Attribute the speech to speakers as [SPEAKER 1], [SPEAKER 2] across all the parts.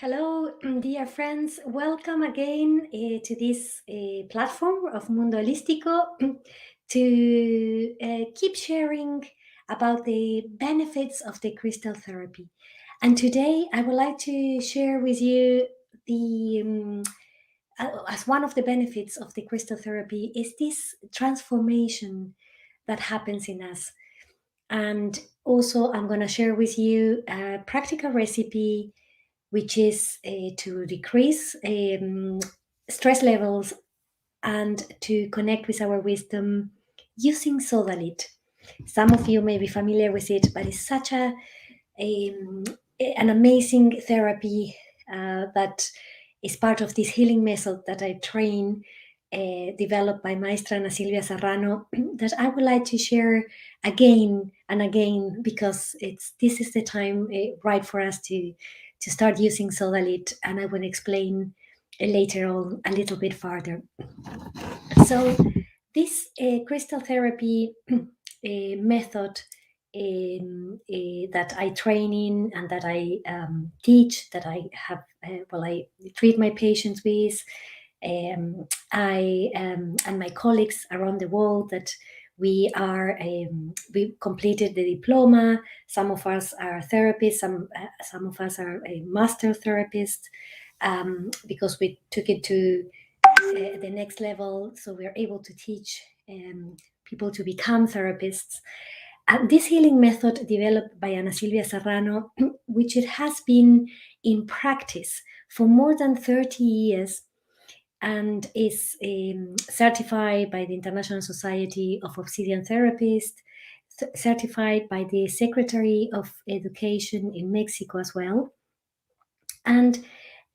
[SPEAKER 1] Hello, dear friends. Welcome again to this platform of Mundo Holístico to keep sharing about the benefits of the crystal therapy. And today I would like to share with you as one of the benefits of the crystal therapy is this transformation that happens in us. And also, I'm going to share with you a practical recipe which is to decrease stress levels and to connect with our wisdom using sodalit. Some of you may be familiar with it, but it's such um, an amazing therapy that is part of this healing method that I train, developed by Maestra Ana Silvia Serrano, that I would like to share again and again because this is the time right for us to start using sodalit, and I will explain later on a little bit further. So this crystal therapy method that I train in and that I teach, that I have, I treat my patients with, I and my colleagues around the world that we completed the diploma. Some of us are therapists, some of us are a master therapists, because we took it to the next level, so we're able to teach people to become therapists. And this healing method developed by Ana Silvia Serrano, which it has been in practice for more than 30 years and is certified by the International Society of Obsidian Therapists, certified by the Secretary of Education in Mexico as well. And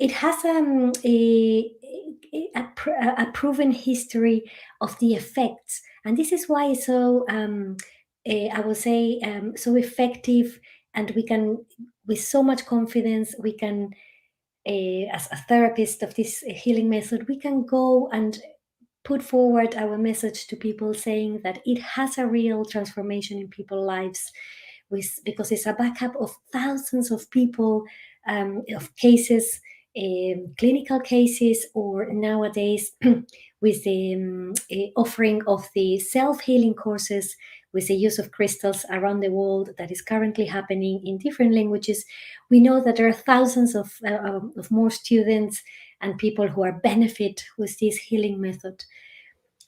[SPEAKER 1] it has a proven history of the effects. And this is why it's so, I would say, so effective. And we can, with so much confidence, we can, as a therapist of this healing method, we can go and put forward our message to people saying that it has a real transformation in people's lives because it's a backup of thousands of people, of cases, clinical cases, or nowadays with the offering of the self-healing courses with the use of crystals around the world that is currently happening in different languages. We know that there are thousands of more students and people who are benefit with this healing method.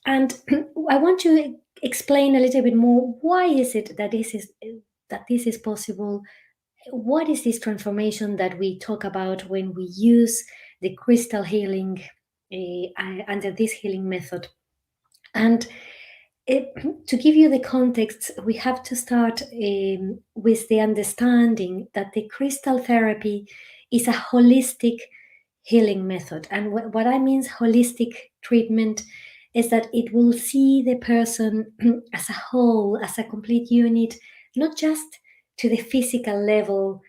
[SPEAKER 1] And I want to explain a little bit more why is it that this is possible. What is this transformation that we talk about when we use the crystal healing under this healing method? And to give you the context, we have to start with the understanding that the crystal therapy is a holistic healing method. And what I mean holistic treatment is that it will see the person as a whole, as a complete unit, not just to the physical level,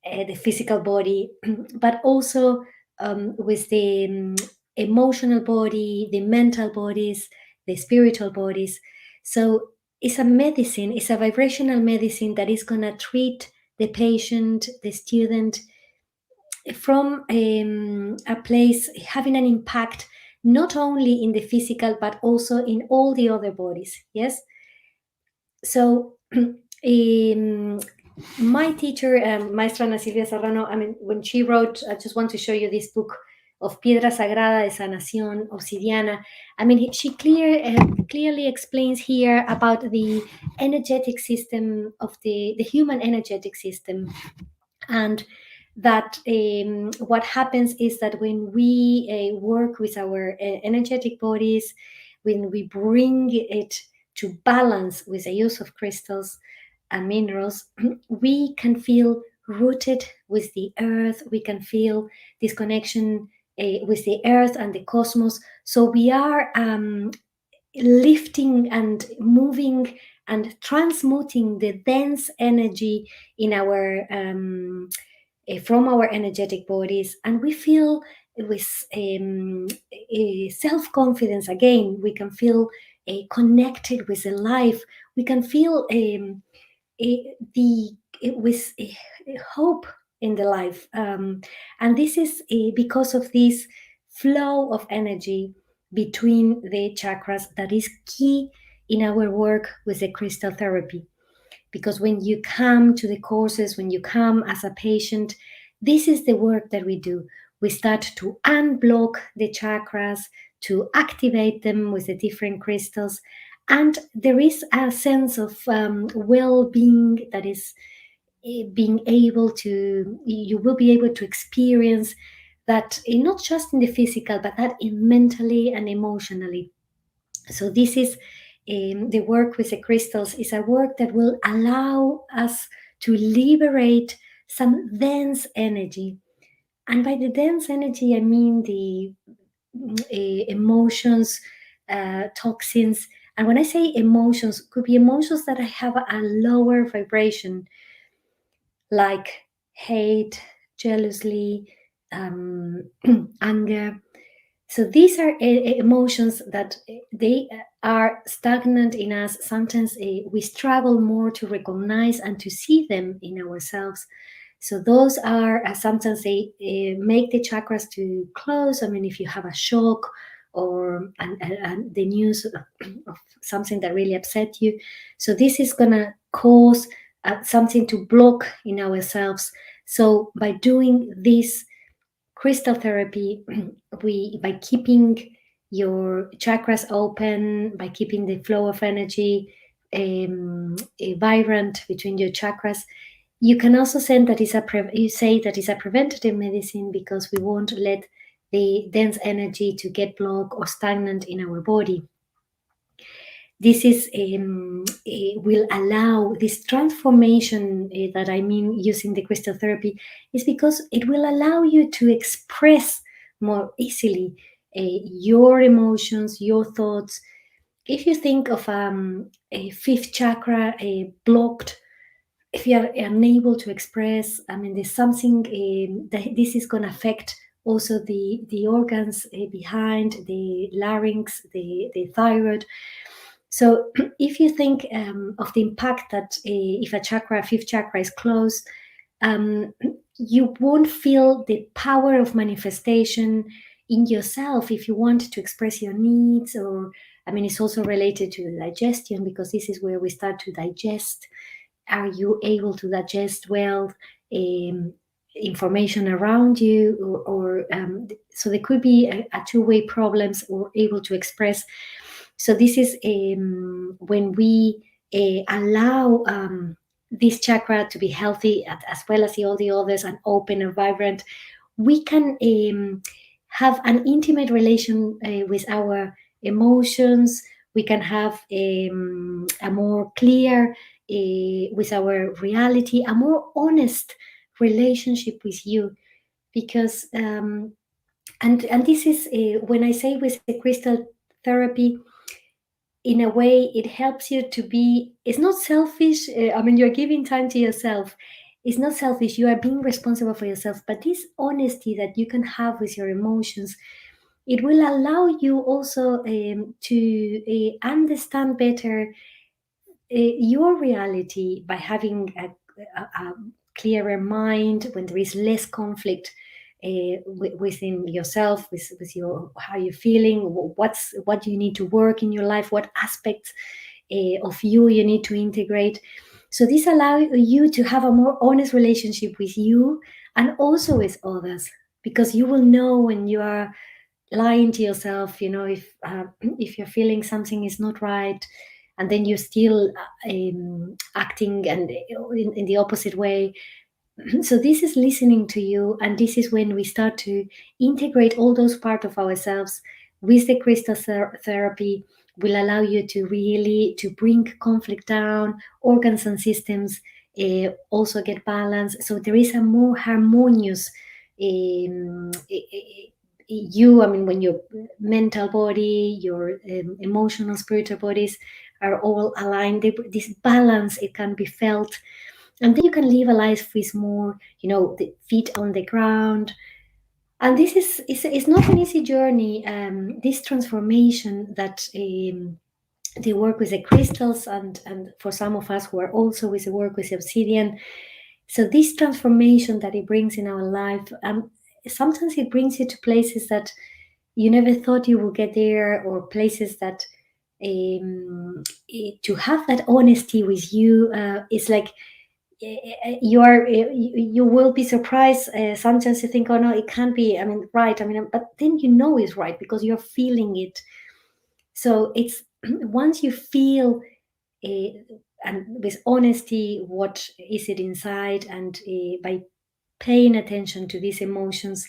[SPEAKER 1] the physical body, but also with the emotional body, the mental bodies, the spiritual bodies. So it's a medicine, it's a vibrational medicine that is going to treat the patient, the student, from a place having an impact not only in the physical but also in all the other bodies. Yes. So my teacher, Maestra Ana Silvia Serrano, I mean, when she wrote, I just want to show you this book of Piedra Sagrada de Sanación Obsidiana. I mean, she clearly explains here about the energetic system of the human energetic system. And that what happens is that when we work with our energetic bodies, when we bring it to balance with the use of crystals and minerals, we can feel rooted with the earth. We can feel this connection with the earth and the cosmos. So we are lifting and moving and transmuting the dense energy in our from our energetic bodies, and we feel with self-confidence again. We can feel connected with the life. We can feel with hope in the life. And this is because of this flow of energy between the chakras that is key in our work with the crystal therapy. Because when you come to the courses, when you come as a patient, this is the work that we do. We start to unblock the chakras, to activate them with the different crystals. And there is a sense of well being that is being able to, you will be able to experience that not just in the physical, but that in mentally and emotionally. So this is the work with the crystals is a work that will allow us to liberate some dense energy. And by the dense energy, I mean the emotions, toxins. And when I say emotions, could be emotions that have a lower vibration, like hate, jealousy, anger. So these are emotions that they are stagnant in us. Sometimes we struggle more to recognize and to see them in ourselves. So those are sometimes they make the chakras to close. I mean, if you have a shock or and the news of something that really upset you, so this is gonna cause something to block in ourselves. So by doing this crystal therapy, we by keeping your chakras open, by keeping the flow of energy vibrant between your chakras, you can also say that you say that is a preventative medicine, because we won't let the dense energy to get blocked or stagnant in our body. This is will allow this transformation that I mean using the crystal therapy is because it will allow you to express more easily your emotions, your thoughts. If you think of a fifth chakra blocked, if you are unable to express, I mean, there's something that this is going to affect also the organs behind the larynx, the thyroid. So if you think of the impact that if a chakra, fifth chakra is closed, um, you won't feel the power of manifestation in yourself if you want to express your needs. Or, I mean, it's also related to digestion, because this is where we start to digest. Are you able to digest well information around you? So there could be a two-way problems or able to express. So this is when we allow this chakra to be healthy as well as all the others and open and vibrant, we can have an intimate relation with our emotions. We can have a more clear with our reality, a more honest relationship with you. Because and this is when I say with the crystal therapy, in a way it helps you to be, it's not selfish. I mean, you're giving time to yourself. It's not selfish, you are being responsible for yourself, but this honesty that you can have with your emotions, it will allow you also to understand better your reality by having a clearer mind, when there is less conflict within yourself, with your how you're feeling, what you need to work in your life, what aspects of you need to integrate. So this allows you to have a more honest relationship with you and also with others, because you will know when you are lying to yourself, if you're feeling something is not right, and then you're still acting and in the opposite way. So this is listening to you, and this is when we start to integrate all those parts of ourselves with the crystal therapy. Will allow you to really to bring conflict down, organs and systems also get balanced, so there is a more harmonious you, I mean, when your mental body, your emotional spiritual bodies are all aligned, this balance, it can be felt. And then you can live a life with more, the feet on the ground. And this is it's not an easy journey, this transformation that they work with the crystals, and for some of us who are also with the work with the obsidian, So this transformation that it brings in our life, sometimes it brings you to places that you never thought you would get there, or places that to have that honesty with you is like you will be surprised. Sometimes you think, oh no, it can't be, I mean, right, I mean, but then you know it's right because you're feeling it. So it's once you feel and with honesty what is it inside, and by paying attention to these emotions,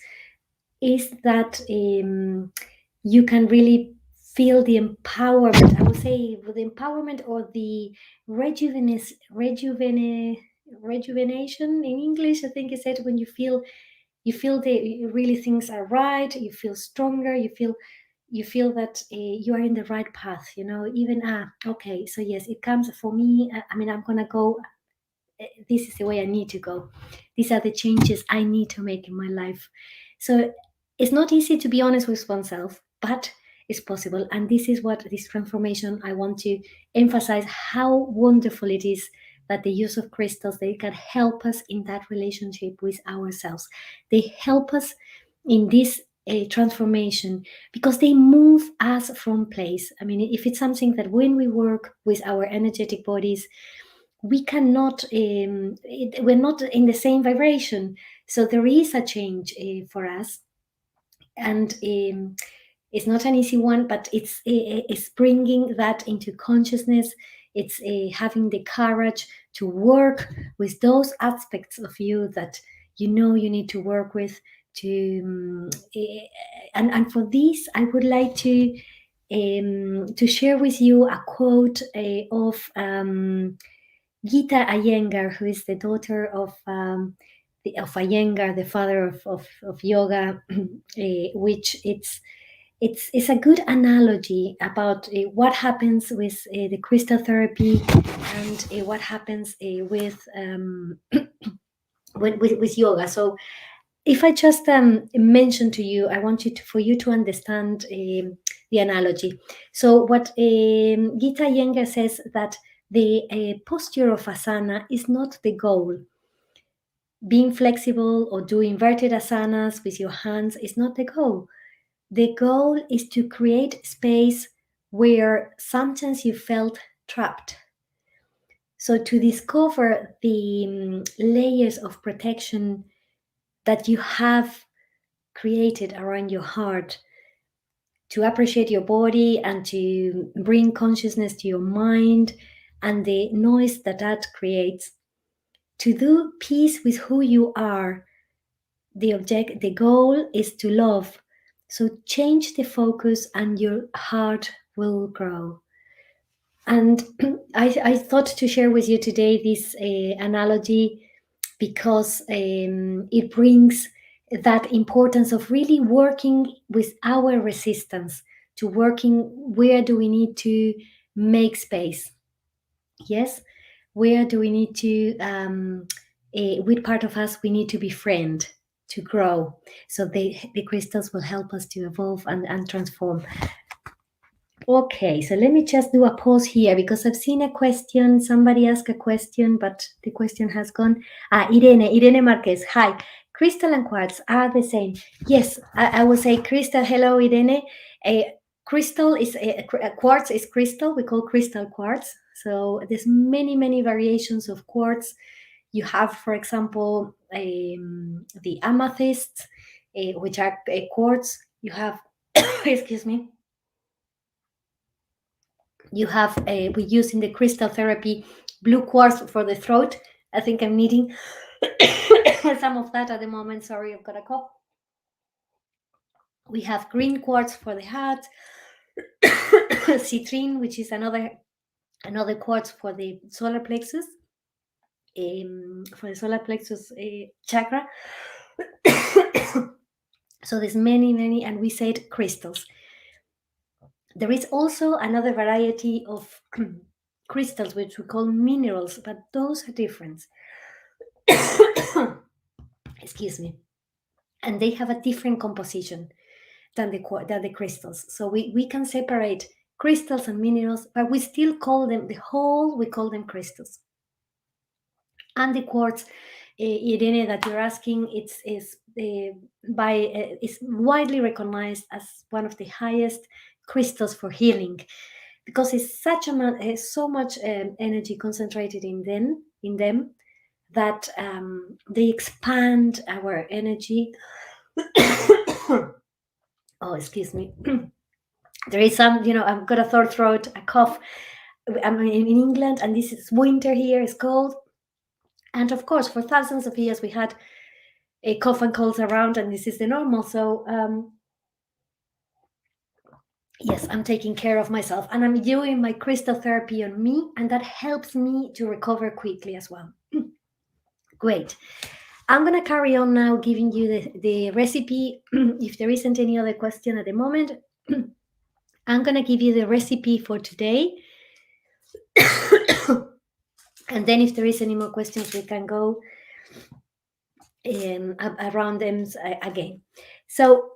[SPEAKER 1] is that you can really feel the empowerment. I would say the empowerment, or the rejuvenation in English, I think is it, when you feel the really things are right, you feel stronger, you feel that you are in the right path, even okay, so yes, it comes for me. I mean, I'm gonna go, this is the way I need to go. These are the changes I need to make in my life. So it's not easy to be honest with oneself, but it's possible. And this is what this transformation, I want to emphasize how wonderful it is that the use of crystals, they can help us in that relationship with ourselves. They help us in this transformation, because they move us from place. I mean, if it's something that when we work with our energetic bodies, we cannot we're not in the same vibration, so there is a change for us. And it's not an easy one, but it's bringing that into consciousness. It's having the courage to work with those aspects of you that you need to work with, and for this I would like to share with you a quote of Gita Iyengar, who is the daughter of Iyengar, the father of yoga, which it's a good analogy about what happens with the crystal therapy, and what happens with yoga. So if I just mention to you, I want for you to understand the analogy. So what Gita Iyengar says, that the posture of asana is not the goal. Being flexible or do inverted asanas with your hands is not the goal. The goal is to create space where sometimes you felt trapped. So to discover the layers of protection that you have created around your heart, to appreciate your body and to bring consciousness to your mind and the noise that creates, to do peace with who you are. The goal is to love. So change the focus and your heart will grow. And I thought to share with you today this analogy, because it brings that importance of really working with our resistance, to working where do we need to make space. Yes, where do we need to with part of us we need to befriend, to grow. So the crystals will help us to evolve and transform. Okay, so let me just do a pause here, because I've seen a question. Somebody asked a question, but the question has gone. Irene Marquez. Hi. Crystal and quartz are the same. Yes, I will say crystal. Hello, Irene. Crystal is quartz is crystal. We call crystal quartz. So there's many variations of quartz. You have, for example, the amethyst, which are quartz. You have, excuse me. You have we use in the crystal therapy blue quartz for the throat. I think I'm needing some of that at the moment. Sorry, I've got a cough. We have green quartz for the heart, citrine, which is another quartz for the solar plexus, chakra. So there's many, and we said crystals. There is also another variety of crystals, which we call minerals, but those are different. Excuse me. And they have a different composition than the crystals. So we can separate crystals and minerals, but we still call them we call them crystals. And the quartz Irene, that you're asking, is widely recognized as one of the highest crystals for healing, because it's so much energy concentrated in them that they expand our energy. Oh, excuse me. There is I've got a sore throat, a cough. I'm in England, and this is winter here. It's cold, and of course, for thousands of years, we had a cough and colds around, and this is the normal. So, yes, I'm taking care of myself, and I'm doing my crystal therapy on me, and that helps me to recover quickly as well. Great. I'm going to carry on now giving you the recipe. If there isn't any other question at the moment, I'm going to give you the recipe for today. And then if there is any more questions, we can go around them again. So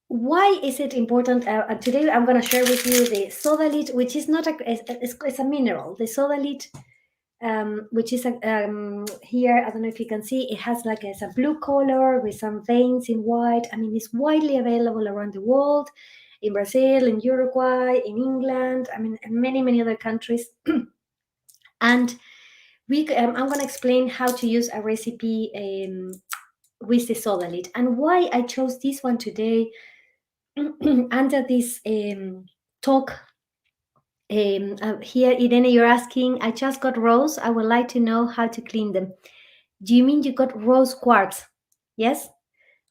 [SPEAKER 1] why is it important? Today I'm going to share with you the sodalite, which is not it's a mineral. The sodalite, which is here, I don't know if you can see, it has like it's a blue color with some veins in white. I mean, it's widely available around the world, in Brazil, in Uruguay, in England, I mean, and many, many other countries. And I'm going to explain how to use a recipe with the sodalite, and why I chose this one today under this talk. Here, Irene, you're asking, I just got rose. I would like to know how to clean them. Do you mean you got rose quartz? Yes?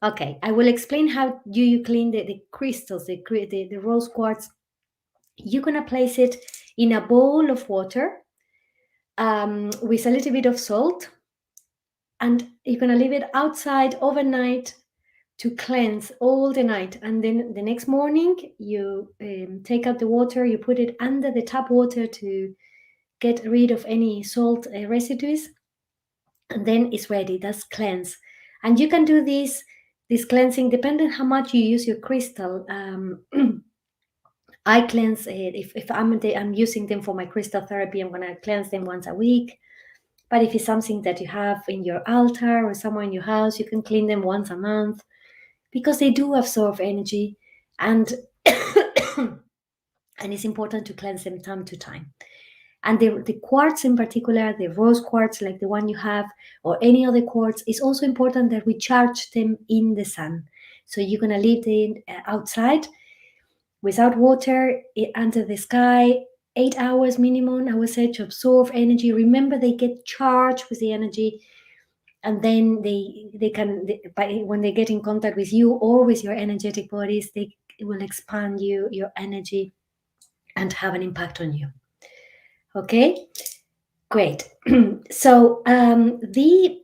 [SPEAKER 1] Okay, I will explain how do you clean the crystals, the rose quartz. You're going to place it in a bowl of water with a little bit of salt, and you're going to leave it outside overnight to cleanse all the night. And then the next morning, you take out the water, you put it under the tap water to get rid of any salt residues, and then it's ready. That's cleanse. And you can do this cleansing depending how much you use your crystal. I cleanse it if I'm using them for my crystal therapy. I'm gonna cleanse them once a week. But if it's something that you have in your altar or somewhere in your house, you can clean them once a month, because they do absorb energy, and and it's important to cleanse them time to time. And the quartz in particular, the rose quartz like the one you have, or any other quartz, is also important that we charge them in the sun. So you're going to leave them outside without water, under the sky, 8 hours minimum, I would say, to absorb energy. Remember, they get charged with the energy, and then when they get in contact with you or with your energetic bodies, it will expand your energy and have an impact on you. Okay, great. So the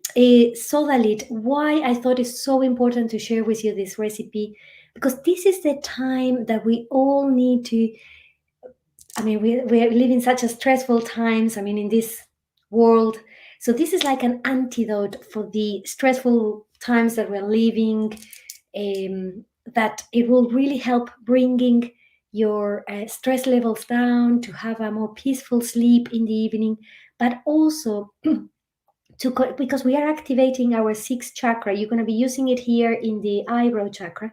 [SPEAKER 1] sodalite, why I thought it's so important to share with you this recipe, because this is the time that we all need to, I mean, we're living such a stressful times, I mean, in this world. So this is like an antidote for the stressful times that we're living, that it will really help bringing your stress levels down, to have a more peaceful sleep in the evening, but also because we are activating our sixth chakra. You're going to be using it here in the eyebrow chakra.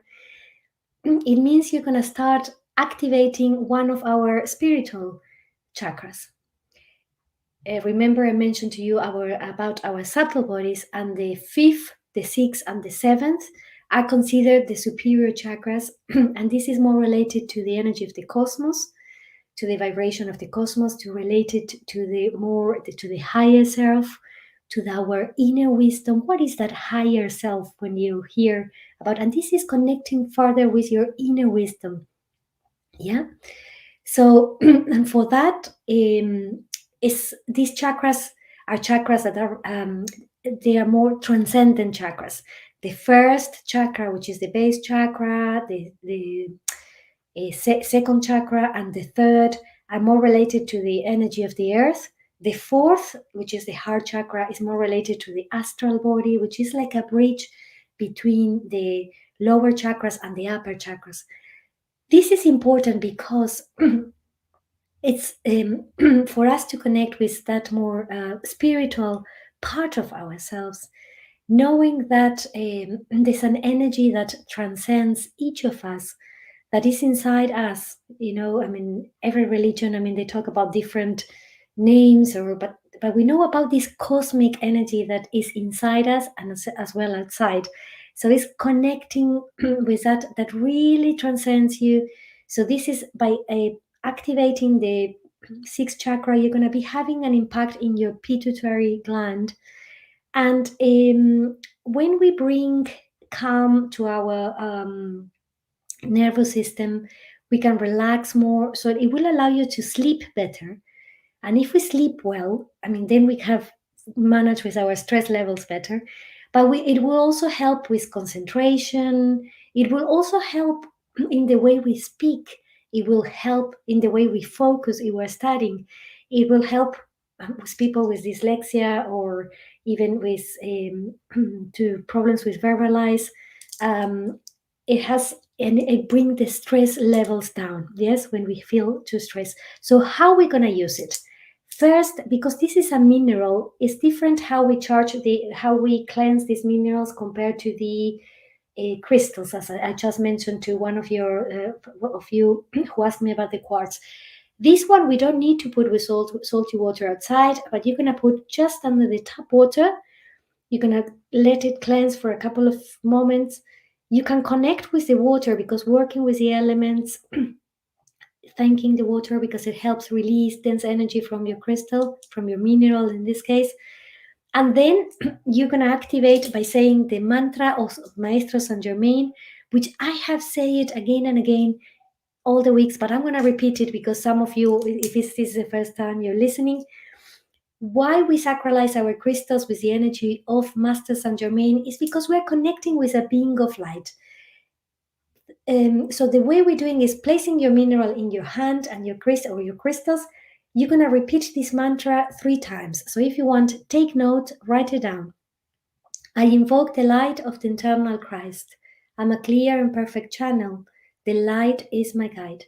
[SPEAKER 1] It means you're going to start activating one of our spiritual chakras. Remember, I mentioned to you about our subtle bodies, and the fifth, the sixth, and the seventh are considered the superior chakras, and this is more related to the energy of the cosmos, to the vibration of the cosmos, to relate it to the higher self, to our inner wisdom. What is that higher self when you hear about? And this is connecting further with your inner wisdom. Yeah. So, and for that, these chakras are chakras that are they are more transcendent chakras. The first chakra, which is the base chakra, the second chakra, and the third are more related to the energy of the earth. The fourth, which is the heart chakra, is more related to the astral body, which is like a bridge between the lower chakras and the upper chakras. This is important because it's for us to connect with that more spiritual part of ourselves. knowing that there's an energy that transcends each of us, that is inside us. I mean, every religion, I mean, they talk about different names, but we know about this cosmic energy that is inside us and as well outside. So it's connecting with that really transcends you. So this is by activating the sixth chakra, you're going to be having an impact in your pituitary gland. And when we bring calm to our nervous system, we can relax more. So it will allow you to sleep better. And if we sleep well, I mean, then we have managed with our stress levels better. But it will also help with concentration. It will also help in the way we speak. It will help in the way we focus if we're studying. It will help with people with dyslexia, or even with to problems with verbalize. Um, it has, and it brings the stress levels down. Yes, when we feel too stressed. So how are we gonna use it? First, because this is a mineral, it's different how we cleanse these minerals compared to the crystals, as I just mentioned to one of you who asked me about the quartz. This one we don't need to put with salty water outside, but you're gonna put just under the tap water. You're gonna let it cleanse for a couple of moments. You can connect with the water because working with the elements, thanking the water because it helps release dense energy from your crystal, from your mineral in this case. And then you're going to activate by saying the mantra of Maestro Saint Germain, which I have said it again and again all the weeks, but I'm going to repeat it because some of you, if this is the first time you're listening, why we sacralize our crystals with the energy of Master Saint Germain is because we're connecting with a being of light. So the way we're doing is placing your mineral in your hand and your crystal or your crystals. You're gonna repeat this mantra 3 times. So if you want, take note, write it down. I invoke the light of the eternal Christ. I'm a clear and perfect channel. The light is my guide.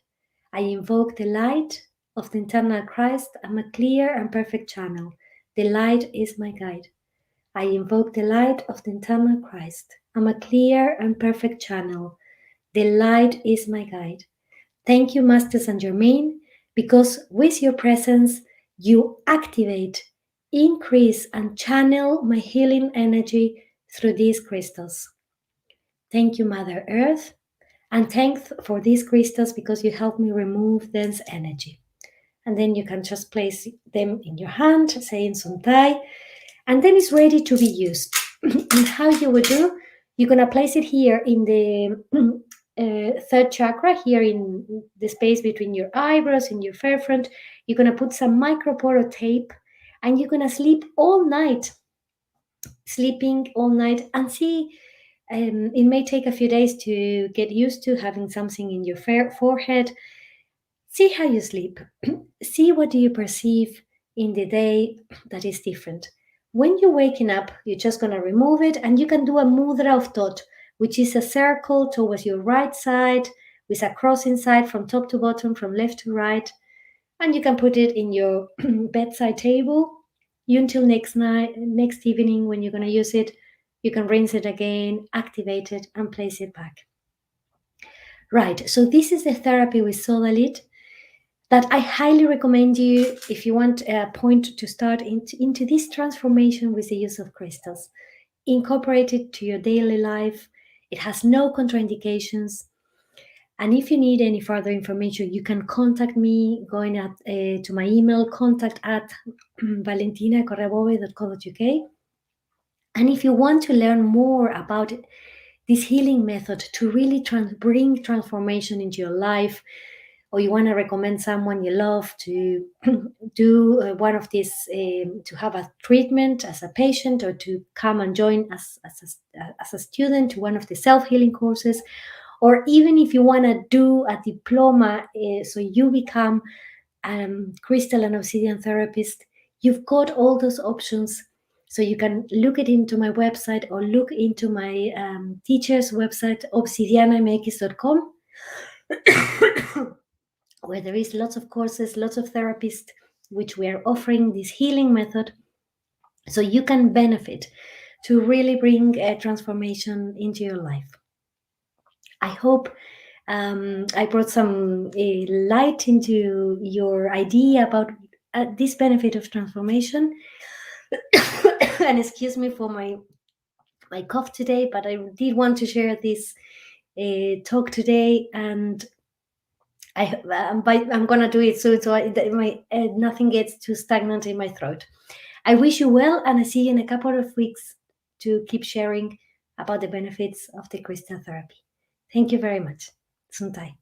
[SPEAKER 1] I invoke the light of the eternal Christ. I'm a clear and perfect channel. The light is my guide. I invoke the light of the eternal Christ. I'm a clear and perfect channel. The light is my guide. Thank you, Master Saint Germain, because with your presence, you activate, increase, and channel my healing energy through these crystals. Thank you, Mother Earth, and thanks for these crystals because you help me remove dense energy. And then you can just place them in your hand, saying Suntai, and then it's ready to be used. And how you would do, you're going to place it here in the third chakra, here in the space between your eyebrows and your fair front. You're going to put some microporo tape, and you're going to sleep all night, sleeping all night, and see. It may take a few days to get used to having something in your forehead. See how you sleep. See what do you perceive in the day that is different. When you're waking up, you're just going to remove it, and you can do a mudra of thought, which is a circle towards your right side with a cross inside from top to bottom, from left to right. And you can put it in your bedside table. You until next evening when you're going to use it, you can rinse it again, activate it, and place it back. Right, so this is the therapy with Sodalit that I highly recommend you if you want a point to start into this transformation with the use of crystals. Incorporate it to your daily life. It has no contraindications. And if you need any further information, you can contact me going to my email, contact@ valentinacorreabove.co.uk. And if you want to learn more about this healing method to really bring transformation into your life, or you want to recommend someone you love to do one of these, to have a treatment as a patient, or to come and join as a student to one of the self-healing courses, or even if you want to do a diploma, so you become crystal and obsidian therapist, you've got all those options. So you can look it into my website or look into my teacher's website, obsidianamx.com, where there is lots of courses, lots of therapists, which we are offering this healing method, so you can benefit to really bring a transformation into your life. I hope I brought some light into your idea about this benefit of transformation. And excuse me for my cough today, but I did want to share this talk today, and I'm gonna do it soon, so nothing gets too stagnant in my throat. I wish you well, and I see you in a couple of weeks to keep sharing about the benefits of the crystal therapy. Thank you very much. Suntai.